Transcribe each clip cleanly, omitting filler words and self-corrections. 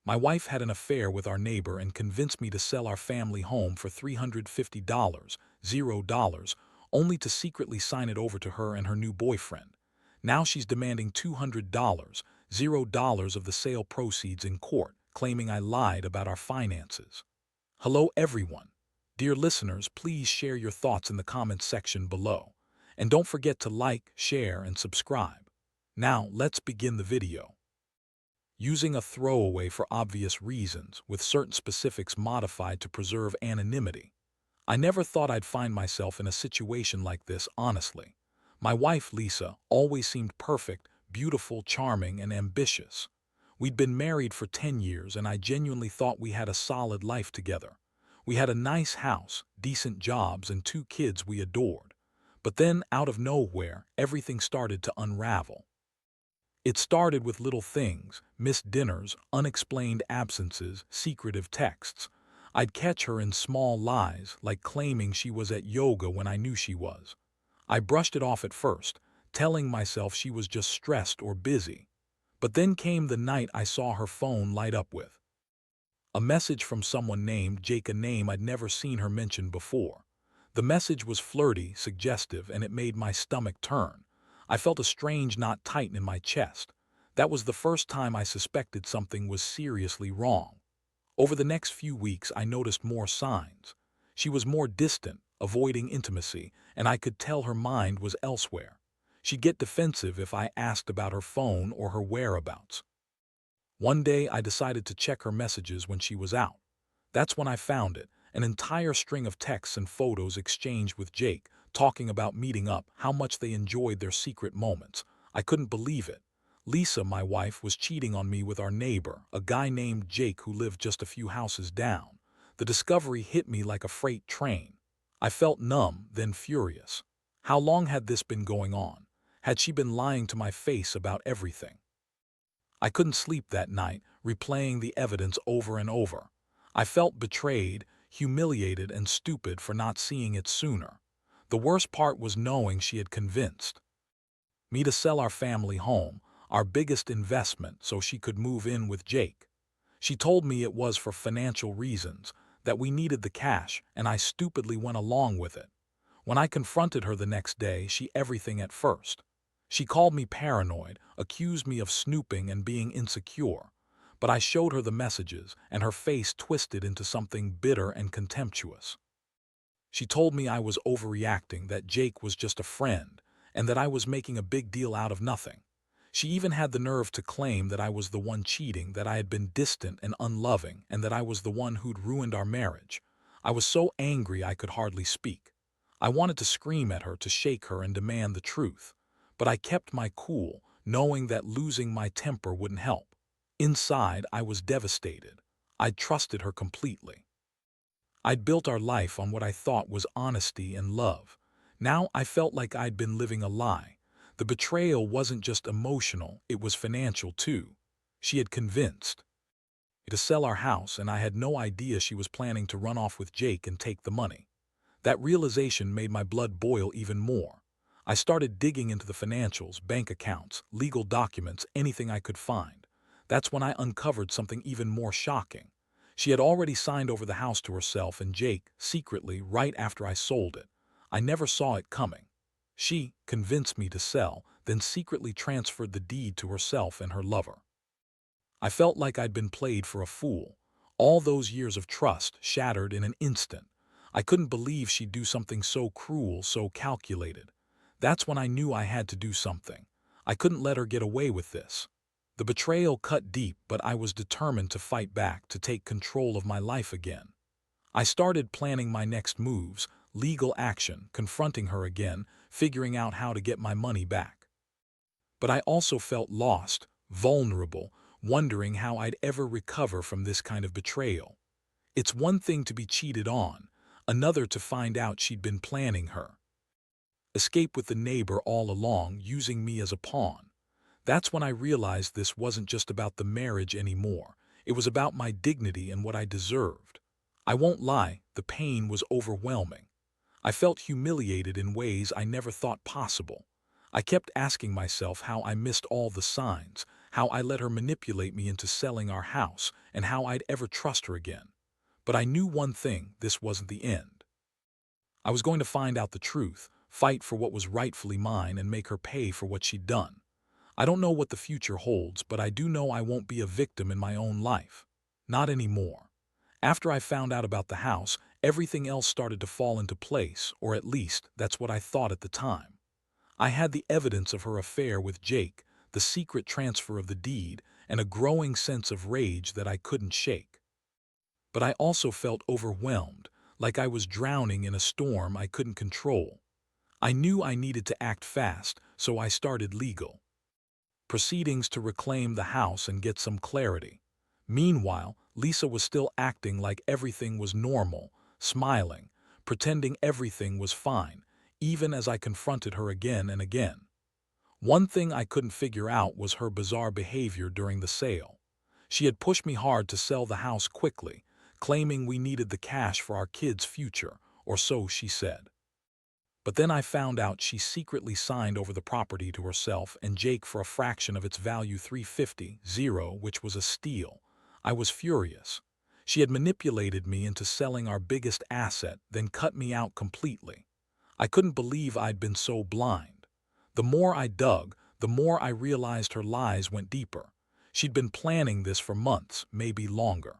My wife had an affair with our neighbor and convinced me to sell our family home for $350, $0, only to secretly sign it over to her and her new boyfriend. Now she's demanding $200, $0 of the sale proceeds in court, claiming I lied about our finances. Hello everyone. Dear listeners, please share your thoughts in the comments section below. And don't forget to like, share, and subscribe. Now, let's begin the video. Using a throwaway for obvious reasons, with certain specifics modified to preserve anonymity. I never thought I'd find myself in a situation like this, honestly. My wife, Lisa, always seemed perfect, beautiful, charming, and ambitious. We'd been married for 10 years, and I genuinely thought we had a solid life together. We had a nice house, decent jobs, and 2 kids we adored. But then, out of nowhere, everything started to unravel. It started with little things, missed dinners, unexplained absences, secretive texts. I'd catch her in small lies, like claiming she was at yoga when I knew she was. I brushed it off at first, telling myself she was just stressed or busy. But then came the night I saw her phone light up with a message from someone named Jake, a name I'd never seen her mention before. The message was flirty, suggestive, and it made my stomach turn. I felt a strange knot tighten in my chest. That was the first time I suspected something was seriously wrong. Over the next few weeks, I noticed more signs. She was more distant, avoiding intimacy, and I could tell her mind was elsewhere. She'd get defensive if I asked about her phone or her whereabouts. One day, I decided to check her messages when she was out. That's when I found it, an entire string of texts and photos exchanged with Jake, talking about meeting up, how much they enjoyed their secret moments. I couldn't believe it. Lisa, my wife, was cheating on me with our neighbor, a guy named Jake who lived just a few houses down. The discovery hit me like a freight train. I felt numb, then furious. How long had this been going on? Had she been lying to my face about everything? I couldn't sleep that night, replaying the evidence over and over. I felt betrayed, humiliated, and stupid for not seeing it sooner. The worst part was knowing she had convinced me to sell our family home, our biggest investment, so she could move in with Jake. She told me it was for financial reasons, that we needed the cash, and I stupidly went along with it. When I confronted her the next day, she everything at first. She called me paranoid, accused me of snooping and being insecure. But I showed her the messages, and her face twisted into something bitter and contemptuous. She told me I was overreacting, that Jake was just a friend, and that I was making a big deal out of nothing. She even had the nerve to claim that I was the one cheating, that I had been distant and unloving, and that I was the one who'd ruined our marriage. I was so angry I could hardly speak. I wanted to scream at her, to shake her and demand the truth. But I kept my cool, knowing that losing my temper wouldn't help. Inside, I was devastated. I'd trusted her completely. I'd built our life on what I thought was honesty and love. Now I felt like I'd been living a lie. The betrayal wasn't just emotional, it was financial too. She had convinced me to sell our house, and I had no idea she was planning to run off with Jake and take the money. That realization made my blood boil even more. I started digging into the financials, bank accounts, legal documents, anything I could find. That's when I uncovered something even more shocking. She had already signed over the house to herself and Jake, secretly, right after I sold it. I never saw it coming. She convinced me to sell, then secretly transferred the deed to herself and her lover. I felt like I'd been played for a fool. All those years of trust shattered in an instant. I couldn't believe she'd do something so cruel, so calculated. That's when I knew I had to do something. I couldn't let her get away with this. The betrayal cut deep, but I was determined to fight back, to take control of my life again. I started planning my next moves, legal action, confronting her again, figuring out how to get my money back. But I also felt lost, vulnerable, wondering how I'd ever recover from this kind of betrayal. It's one thing to be cheated on, another to find out she'd been planning her escape with the neighbor all along, using me as a pawn. That's when I realized this wasn't just about the marriage anymore. It was about my dignity and what I deserved. I won't lie, the pain was overwhelming. I felt humiliated in ways I never thought possible. I kept asking myself how I missed all the signs, how I let her manipulate me into selling our house, and how I'd ever trust her again. But I knew one thing: this wasn't the end. I was going to find out the truth, fight for what was rightfully mine, and make her pay for what she'd done. I don't know what the future holds, but I do know I won't be a victim in my own life. Not anymore. After I found out about the house, everything else started to fall into place, or at least, that's what I thought at the time. I had the evidence of her affair with Jake, the secret transfer of the deed, and a growing sense of rage that I couldn't shake. But I also felt overwhelmed, like I was drowning in a storm I couldn't control. I knew I needed to act fast, so I started legal proceedings to reclaim the house and get some clarity. Meanwhile, Lisa was still acting like everything was normal, smiling, pretending everything was fine, even as I confronted her again and again. One thing I couldn't figure out was her bizarre behavior during the sale. She had pushed me hard to sell the house quickly, claiming we needed the cash for our kids' future, or so she said. But then I found out she secretly signed over the property to herself and Jake for a fraction of its value, 350, which was a steal. I was furious. She had manipulated me into selling our biggest asset, then cut me out completely. I couldn't believe I'd been so blind. The more I dug, the more I realized her lies went deeper. She'd been planning this for months, maybe longer.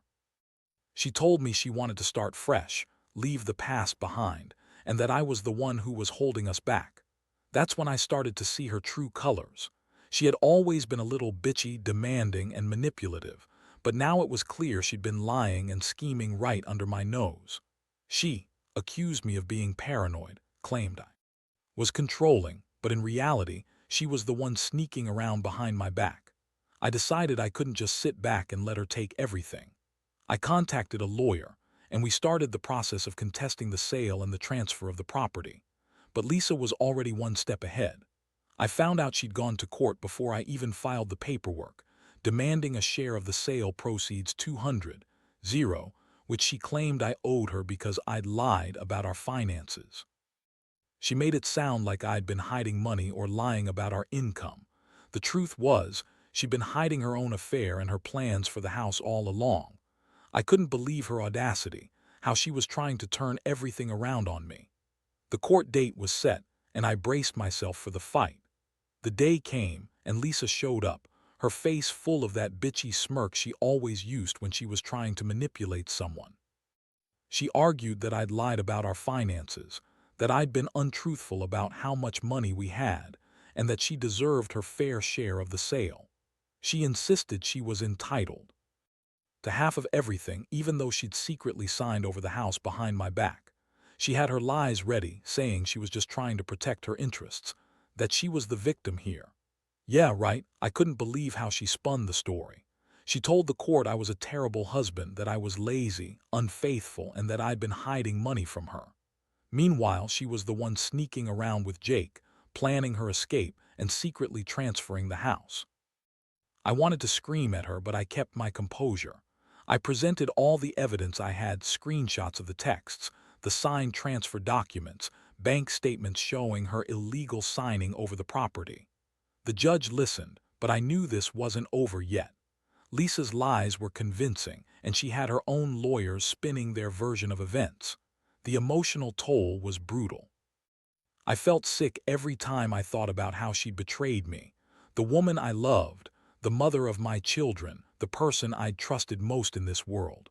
She told me she wanted to start fresh, leave the past behind, and that I was the one who was holding us back. That's when I started to see her true colors. She had always been a little bitchy, demanding, and manipulative, but now it was clear she'd been lying and scheming right under my nose. She accused me of being paranoid, claimed I was controlling, but in reality, she was the one sneaking around behind my back. I decided I couldn't just sit back and let her take everything. I contacted a lawyer, and we started the process of contesting the sale and the transfer of the property. But Lisa was already one step ahead. I found out she'd gone to court before I even filed the paperwork, demanding a share of the sale proceeds, 200, which she claimed I owed her because I'd lied about our finances. She made it sound like I'd been hiding money or lying about our income. The truth was, she'd been hiding her own affair and her plans for the house all along. I couldn't believe her audacity, how she was trying to turn everything around on me. The court date was set, and I braced myself for the fight. The day came, and Lisa showed up, her face full of that bitchy smirk she always used when she was trying to manipulate someone. She argued that I'd lied about our finances, that I'd been untruthful about how much money we had, and that she deserved her fair share of the sale. She insisted she was entitled to half of everything, even though she'd secretly signed over the house behind my back. She had her lies ready, saying she was just trying to protect her interests, that she was the victim here. Yeah, right, I couldn't believe how she spun the story. She told the court I was a terrible husband, that I was lazy, unfaithful, and that I'd been hiding money from her. Meanwhile, she was the one sneaking around with Jake, planning her escape and secretly transferring the house. I wanted to scream at her, but I kept my composure. I presented all the evidence I had: screenshots of the texts, the signed transfer documents, bank statements showing her illegal signing over the property. The judge listened, but I knew this wasn't over yet. Lisa's lies were convincing, and she had her own lawyers spinning their version of events. The emotional toll was brutal. I felt sick every time I thought about how she'd betrayed me, the woman I loved, the mother of my children, the person I'd trusted most in this world.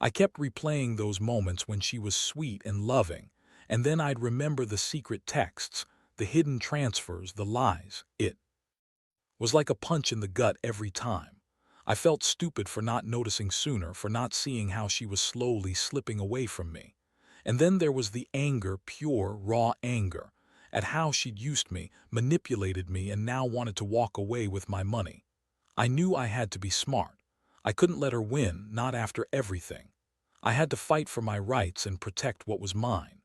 I kept replaying those moments when she was sweet and loving, and then I'd remember the secret texts, the hidden transfers, the lies. It was like a punch in the gut every time. I felt stupid for not noticing sooner, for not seeing how she was slowly slipping away from me. And then there was the anger, pure, raw anger, at how she'd used me, manipulated me, and now wanted to walk away with my money. I knew I had to be smart. I couldn't let her win, not after everything. I had to fight for my rights and protect what was mine.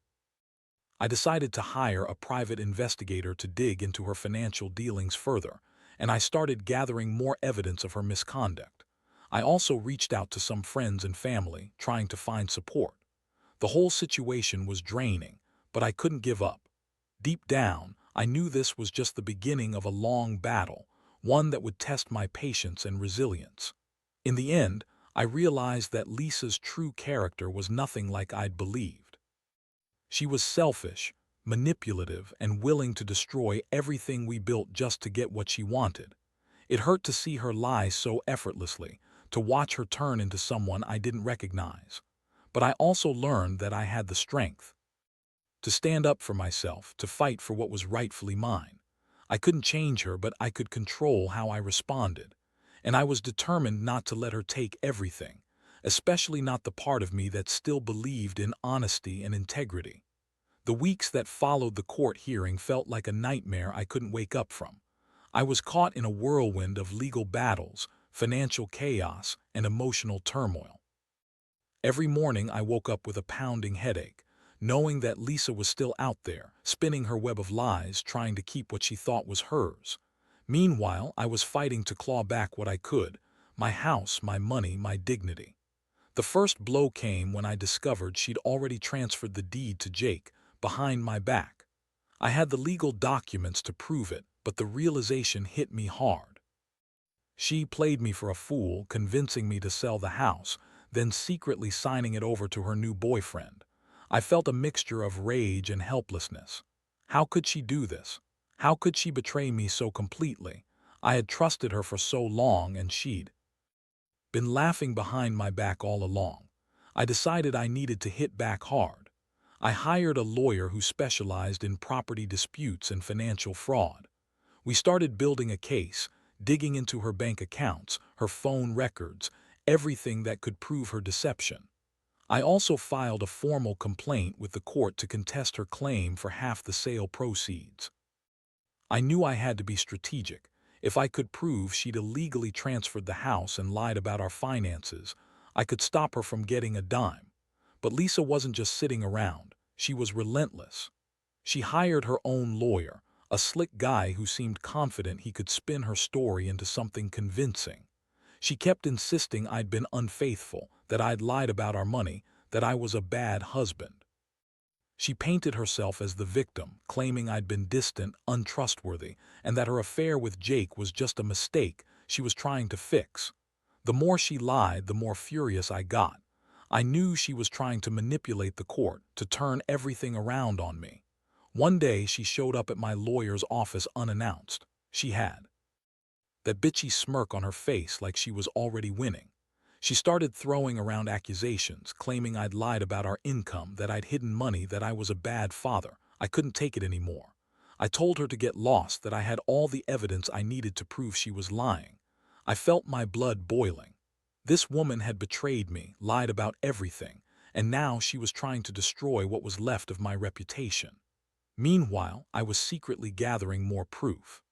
I decided to hire a private investigator to dig into her financial dealings further, and I started gathering more evidence of her misconduct. I also reached out to some friends and family, trying to find support. The whole situation was draining, but I couldn't give up. Deep down, I knew this was just the beginning of a long battle, one that would test my patience and resilience. In the end, I realized that Lisa's true character was nothing like I'd believed. She was selfish, manipulative, and willing to destroy everything we built just to get what she wanted. It hurt to see her lie so effortlessly, to watch her turn into someone I didn't recognize. But I also learned that I had the strength to stand up for myself, to fight for what was rightfully mine. I couldn't change her, but I could control how I responded. And I was determined not to let her take everything, especially not the part of me that still believed in honesty and integrity. The weeks that followed the court hearing felt like a nightmare I couldn't wake up from. I was caught in a whirlwind of legal battles, financial chaos, and emotional turmoil. Every morning I woke up with a pounding headache, knowing that Lisa was still out there, spinning her web of lies, trying to keep what she thought was hers. Meanwhile, I was fighting to claw back what I could: my house, my money, my dignity. The first blow came when I discovered she'd already transferred the deed to Jake, behind my back. I had the legal documents to prove it, but the realization hit me hard. She played me for a fool, convincing me to sell the house, then secretly signing it over to her new boyfriend. I felt a mixture of rage and helplessness. How could she do this? How could she betray me so completely? I had trusted her for so long, and she'd been laughing behind my back all along. I decided I needed to hit back hard. I hired a lawyer who specialized in property disputes and financial fraud. We started building a case, digging into her bank accounts, her phone records, everything that could prove her deception. I also filed a formal complaint with the court to contest her claim for half the sale proceeds. I knew I had to be strategic. If I could prove she'd illegally transferred the house and lied about our finances, I could stop her from getting a dime. But Lisa wasn't just sitting around. She was relentless. She hired her own lawyer, a slick guy who seemed confident he could spin her story into something convincing. She kept insisting I'd been unfaithful, that I'd lied about our money, that I was a bad husband. She painted herself as the victim, claiming I'd been distant, untrustworthy, and that her affair with Jake was just a mistake she was trying to fix. The more she lied, the more furious I got. I knew she was trying to manipulate the court, to turn everything around on me. One day she showed up at my lawyer's office unannounced. She had that bitchy smirk on her face, like she was already winning. She started throwing around accusations, claiming I'd lied about our income, that I'd hidden money, that I was a bad father. I couldn't take it anymore. I told her to get lost, that I had all the evidence I needed to prove she was lying. I felt my blood boiling. This woman had betrayed me, lied about everything, and now she was trying to destroy what was left of my reputation. Meanwhile, I was secretly gathering more proof.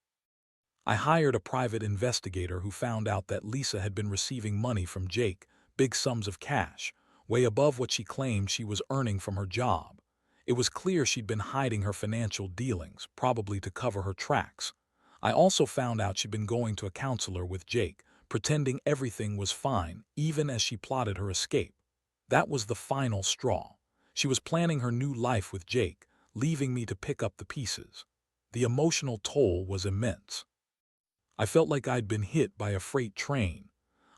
I hired a private investigator who found out that Lisa had been receiving money from Jake, big sums of cash, way above what she claimed she was earning from her job. It was clear she'd been hiding her financial dealings, probably to cover her tracks. I also found out she'd been going to a counselor with Jake, pretending everything was fine, even as she plotted her escape. That was the final straw. She was planning her new life with Jake, leaving me to pick up the pieces. The emotional toll was immense. I felt like I'd been hit by a freight train.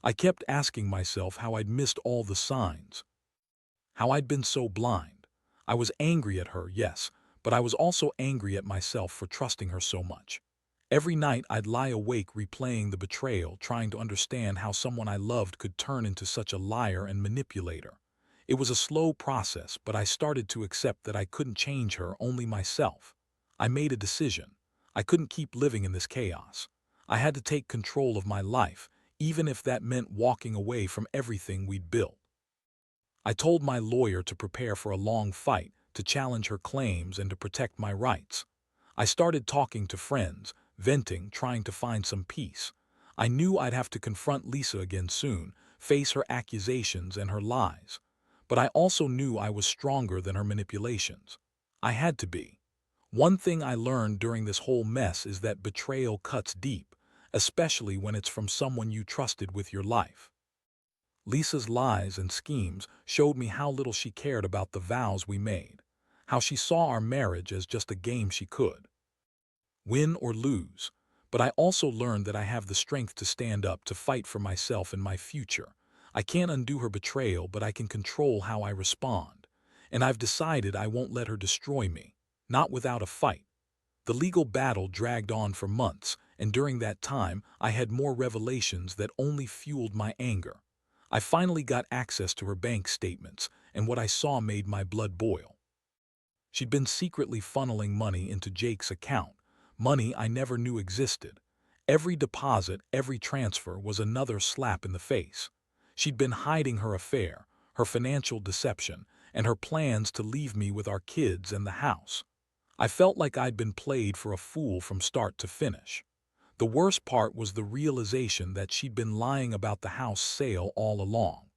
I kept asking myself how I'd missed all the signs, how I'd been so blind. I was angry at her, yes, but I was also angry at myself for trusting her so much. Every night I'd lie awake replaying the betrayal, trying to understand how someone I loved could turn into such a liar and manipulator. It was a slow process, but I started to accept that I couldn't change her, only myself. I made a decision. I couldn't keep living in this chaos. I had to take control of my life, even if that meant walking away from everything we'd built. I told my lawyer to prepare for a long fight, to challenge her claims and to protect my rights. I started talking to friends, venting, trying to find some peace. I knew I'd have to confront Lisa again soon, face her accusations and her lies. But I also knew I was stronger than her manipulations. I had to be. One thing I learned during this whole mess is that betrayal cuts deep, especially when it's from someone you trusted with your life. Lisa's lies and schemes showed me how little she cared about the vows we made, how she saw our marriage as just a game she could win or lose. But I also learned that I have the strength to stand up, to fight for myself and my future. I can't undo her betrayal, but I can control how I respond. And I've decided I won't let her destroy me, not without a fight. The legal battle dragged on for months, and during that time, I had more revelations that only fueled my anger. I finally got access to her bank statements, and what I saw made my blood boil. She'd been secretly funneling money into Jake's account, money I never knew existed. Every deposit, every transfer was another slap in the face. She'd been hiding her affair, her financial deception, and her plans to leave me with our kids and the house. I felt like I'd been played for a fool from start to finish. The worst part was the realization that she'd been lying about the house sale all along.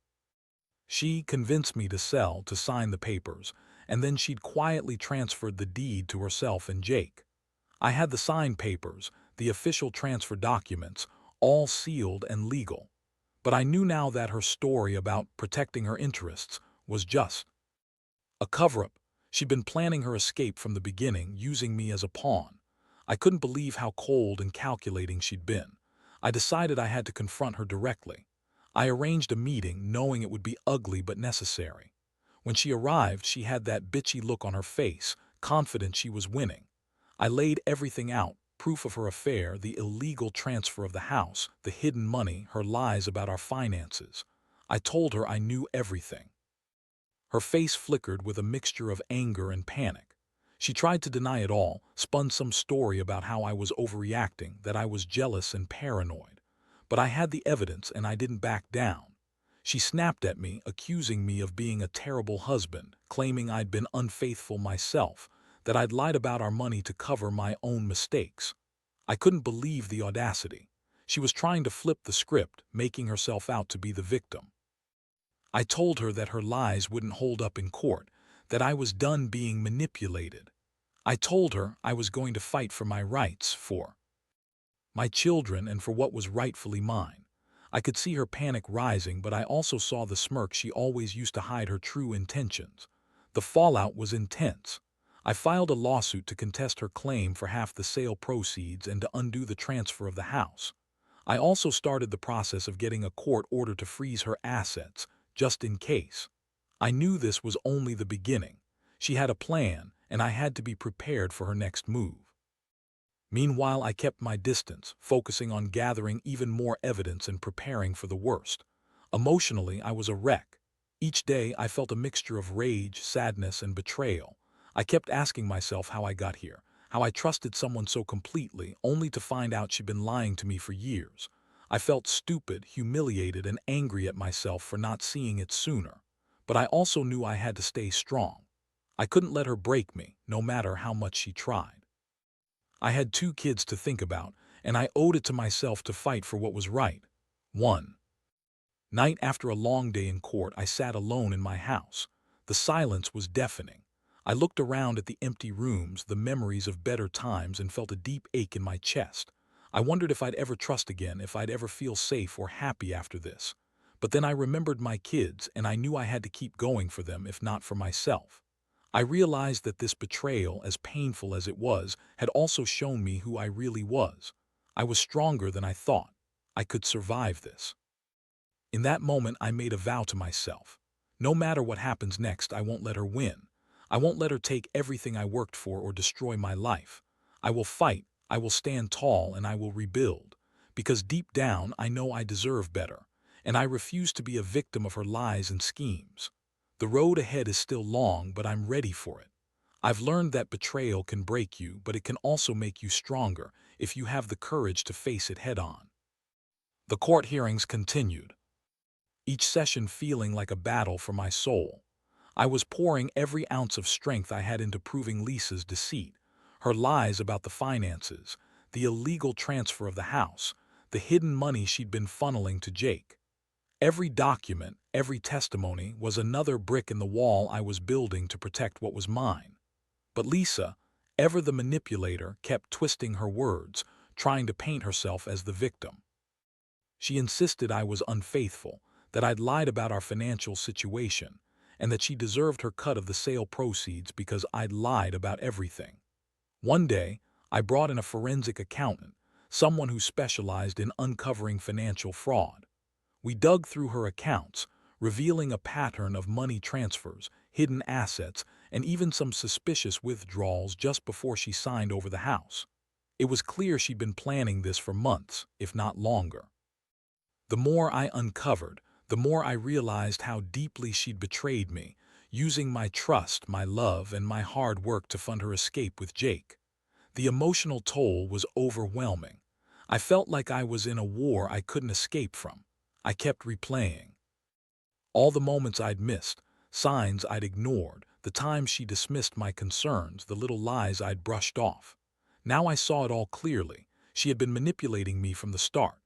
She convinced me to sell, to sign the papers, and then she'd quietly transferred the deed to herself and Jake. I had the signed papers, the official transfer documents, all sealed and legal. But I knew now that her story about protecting her interests was just a cover-up. She'd been planning her escape from the beginning, using me as a pawn. I couldn't believe how cold and calculating she'd been. I decided I had to confront her directly. I arranged a meeting, knowing it would be ugly but necessary. When she arrived, she had that bitchy look on her face, confident she was winning. I laid everything out, proof of her affair, the illegal transfer of the house, the hidden money, her lies about our finances. I told her I knew everything. Her face flickered with a mixture of anger and panic. She tried to deny it all, spun some story about how I was overreacting, that I was jealous and paranoid. But I had the evidence and I didn't back down. She snapped at me, accusing me of being a terrible husband, claiming I'd been unfaithful myself, that I'd lied about our money to cover my own mistakes. I couldn't believe the audacity. She was trying to flip the script, making herself out to be the victim. I told her that her lies wouldn't hold up in court, that I was done being manipulated. I told her I was going to fight for my rights, for my children, and for what was rightfully mine. I could see her panic rising, but I also saw the smirk she always used to hide her true intentions. The fallout was intense. I filed a lawsuit to contest her claim for half the sale proceeds and to undo the transfer of the house. I also started the process of getting a court order to freeze her assets, just in case. I knew this was only the beginning. She had a plan, and I had to be prepared for her next move. Meanwhile, I kept my distance, focusing on gathering even more evidence and preparing for the worst. Emotionally, I was a wreck. Each day, I felt a mixture of rage, sadness, and betrayal. I kept asking myself how I got here, how I trusted someone so completely, only to find out she'd been lying to me for years. I felt stupid, humiliated, and angry at myself for not seeing it sooner. But I also knew I had to stay strong. I couldn't let her break me, no matter how much she tried. I had 2 kids to think about, and I owed it to myself to fight for what was right. One night after a long day in court, I sat alone in my house. The silence was deafening. I looked around at the empty rooms, the memories of better times, and felt a deep ache in my chest. I wondered if I'd ever trust again, if I'd ever feel safe or happy after this. But then I remembered my kids, and I knew I had to keep going for them, if not for myself. I realized that this betrayal, as painful as it was, had also shown me who I really was. I was stronger than I thought. I could survive this. In that moment, I made a vow to myself. No matter what happens next, I won't let her win. I won't let her take everything I worked for or destroy my life. I will fight, I will stand tall, and I will rebuild. Because deep down, I know I deserve better, and I refuse to be a victim of her lies and schemes. The road ahead is still long, but I'm ready for it. I've learned that betrayal can break you, but it can also make you stronger if you have the courage to face it head-on. The court hearings continued, each session feeling like a battle for my soul. I was pouring every ounce of strength I had into proving Lisa's deceit, her lies about the finances, the illegal transfer of the house, the hidden money she'd been funneling to Jake. Every document, every testimony was another brick in the wall I was building to protect what was mine. But Lisa, ever the manipulator, kept twisting her words, trying to paint herself as the victim. She insisted I was unfaithful, that I'd lied about our financial situation, and that she deserved her cut of the sale proceeds because I'd lied about everything. One day, I brought in a forensic accountant, someone who specialized in uncovering financial fraud. We dug through her accounts, revealing a pattern of money transfers, hidden assets, and even some suspicious withdrawals just before she signed over the house. It was clear she'd been planning this for months, if not longer. The more I uncovered, the more I realized how deeply she'd betrayed me, using my trust, my love, and my hard work to fund her escape with Jake. The emotional toll was overwhelming. I felt like I was in a war I couldn't escape from. I kept replaying all the moments I'd missed, signs I'd ignored, the times she dismissed my concerns, the little lies I'd brushed off. Now I saw it all clearly. She had been manipulating me from the start.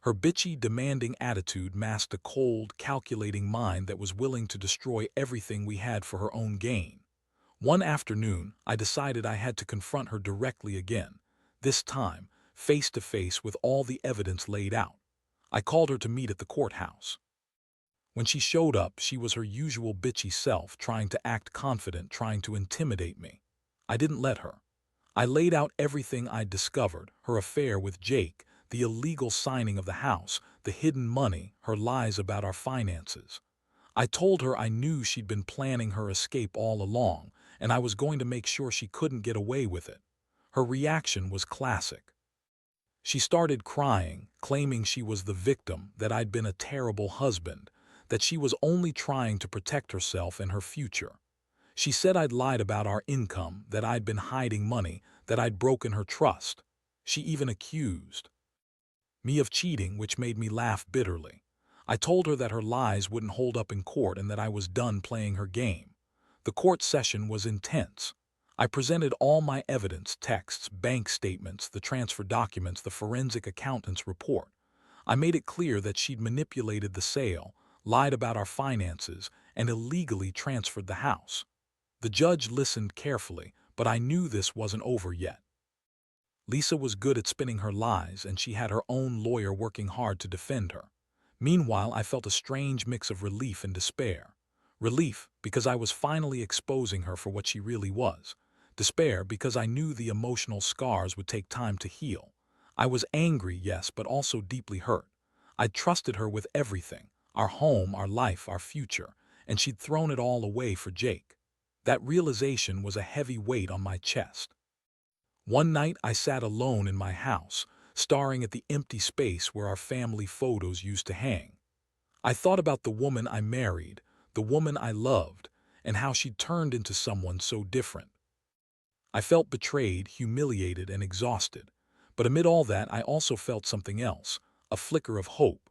Her bitchy, demanding attitude masked a cold, calculating mind that was willing to destroy everything we had for her own gain. One afternoon, I decided I had to confront her directly again, this time, face to face with all the evidence laid out. I called her to meet at the courthouse. When she showed up, she was her usual bitchy self, trying to act confident, trying to intimidate me. I didn't let her. I laid out everything I'd discovered, her affair with Jake, the illegal signing of the house, the hidden money, her lies about our finances. I told her I knew she'd been planning her escape all along, and I was going to make sure she couldn't get away with it. Her reaction was classic. She started crying, claiming she was the victim, that I'd been a terrible husband, that she was only trying to protect herself and her future. She said I'd lied about our income, that I'd been hiding money, that I'd broken her trust. She even accused me of cheating, which made me laugh bitterly. I told her that her lies wouldn't hold up in court and that I was done playing her game. The court session was intense. I presented all my evidence, texts, bank statements, the transfer documents, the forensic accountant's report. I made it clear that she'd manipulated the sale, lied about our finances, and illegally transferred the house. The judge listened carefully, but I knew this wasn't over yet. Lisa was good at spinning her lies, and she had her own lawyer working hard to defend her. Meanwhile, I felt a strange mix of relief and despair. Relief, because I was finally exposing her for what she really was. Despair, because I knew the emotional scars would take time to heal. I was angry, yes, but also deeply hurt. I'd trusted her with everything, our home, our life, our future, and she'd thrown it all away for Jake. That realization was a heavy weight on my chest. One night I sat alone in my house, staring at the empty space where our family photos used to hang. I thought about the woman I married, the woman I loved, and how she'd turned into someone so different. I felt betrayed, humiliated, and exhausted. But amid all that, I also felt something else, a flicker of hope.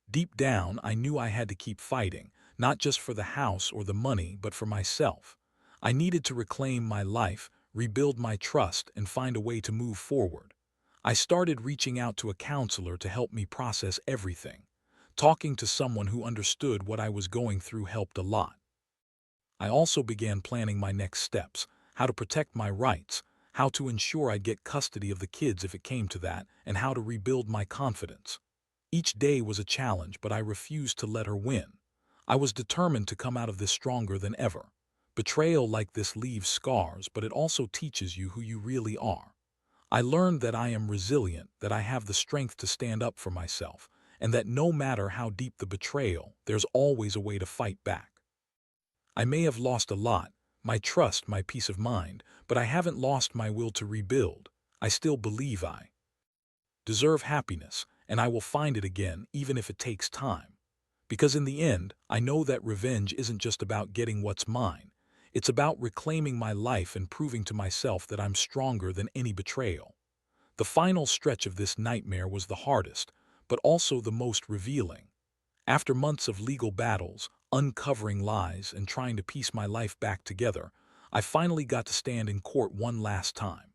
Deep down, I knew I had to keep fighting, not just for the house or the money, but for myself. I needed to reclaim my life, rebuild my trust, and find a way to move forward. I started reaching out to a counselor to help me process everything. Talking to someone who understood what I was going through helped a lot. I also began planning my next steps, how to protect my rights, how to ensure I'd get custody of the kids if it came to that, and how to rebuild my confidence. Each day was a challenge, but I refused to let her win. I was determined to come out of this stronger than ever. Betrayal like this leaves scars, but it also teaches you who you really are. I learned that I am resilient, that I have the strength to stand up for myself, and that no matter how deep the betrayal, there's always a way to fight back. I may have lost a lot, my trust, my peace of mind, but I haven't lost my will to rebuild. I still believe I deserve happiness, and I will find it again, even if it takes time. Because in the end, I know that revenge isn't just about getting what's mine. It's about reclaiming my life and proving to myself that I'm stronger than any betrayal. The final stretch of this nightmare was the hardest, but also the most revealing. After months of legal battles, uncovering lies, and trying to piece my life back together, I finally got to stand in court one last time.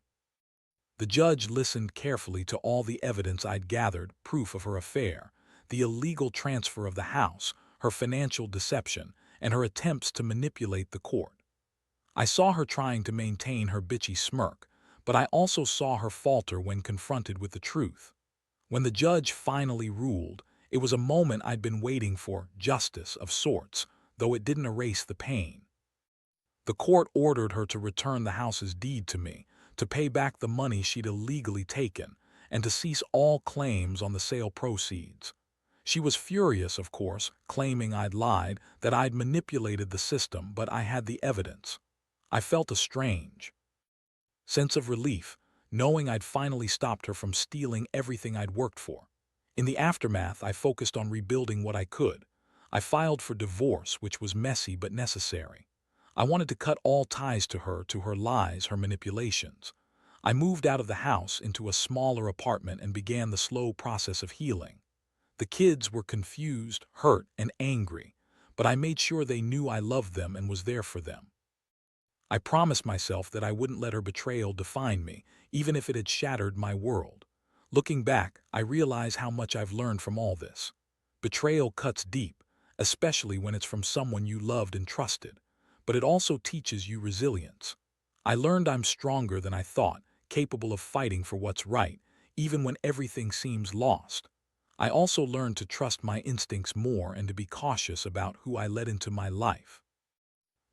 The judge listened carefully to all the evidence I'd gathered, proof of her affair, the illegal transfer of the house, her financial deception, and her attempts to manipulate the court. I saw her trying to maintain her bitchy smirk, but I also saw her falter when confronted with the truth. When the judge finally ruled, it was a moment I'd been waiting for, justice of sorts, though it didn't erase the pain. The court ordered her to return the house's deed to me, to pay back the money she'd illegally taken, and to cease all claims on the sale proceeds. She was furious, of course, claiming I'd lied, that I'd manipulated the system, but I had the evidence. I felt a strange sense of relief, knowing I'd finally stopped her from stealing everything I'd worked for. In the aftermath, I focused on rebuilding what I could. I filed for divorce, which was messy but necessary. I wanted to cut all ties to her lies, her manipulations. I moved out of the house into a smaller apartment and began the slow process of healing. The kids were confused, hurt, and angry, but I made sure they knew I loved them and was there for them. I promised myself that I wouldn't let her betrayal define me, even if it had shattered my world. Looking back, I realize how much I've learned from all this. Betrayal cuts deep, especially when it's from someone you loved and trusted, but it also teaches you resilience. I learned I'm stronger than I thought, capable of fighting for what's right, even when everything seems lost. I also learned to trust my instincts more and to be cautious about who I let into my life.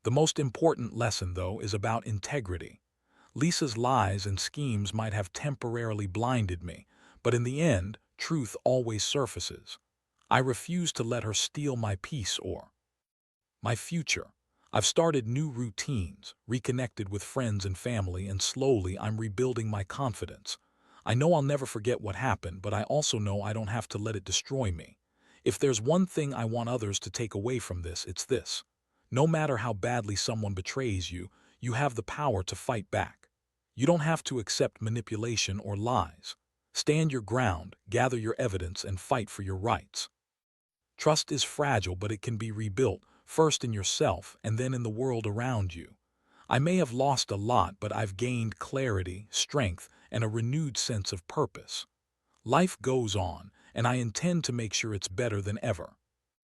The most important lesson, though, is about integrity. Lisa's lies and schemes might have temporarily blinded me, but in the end, truth always surfaces. I refuse to let her steal my peace or my future. I've started new routines, reconnected with friends and family, and slowly I'm rebuilding my confidence. I know I'll never forget what happened, but I also know I don't have to let it destroy me. If there's one thing I want others to take away from this, it's this. No matter how badly someone betrays you, you have the power to fight back. You don't have to accept manipulation or lies. Stand your ground, gather your evidence, and fight for your rights. Trust is fragile, but it can be rebuilt, first in yourself and then in the world around you. I may have lost a lot, but I've gained clarity, strength, and a renewed sense of purpose. Life goes on, and I intend to make sure it's better than ever.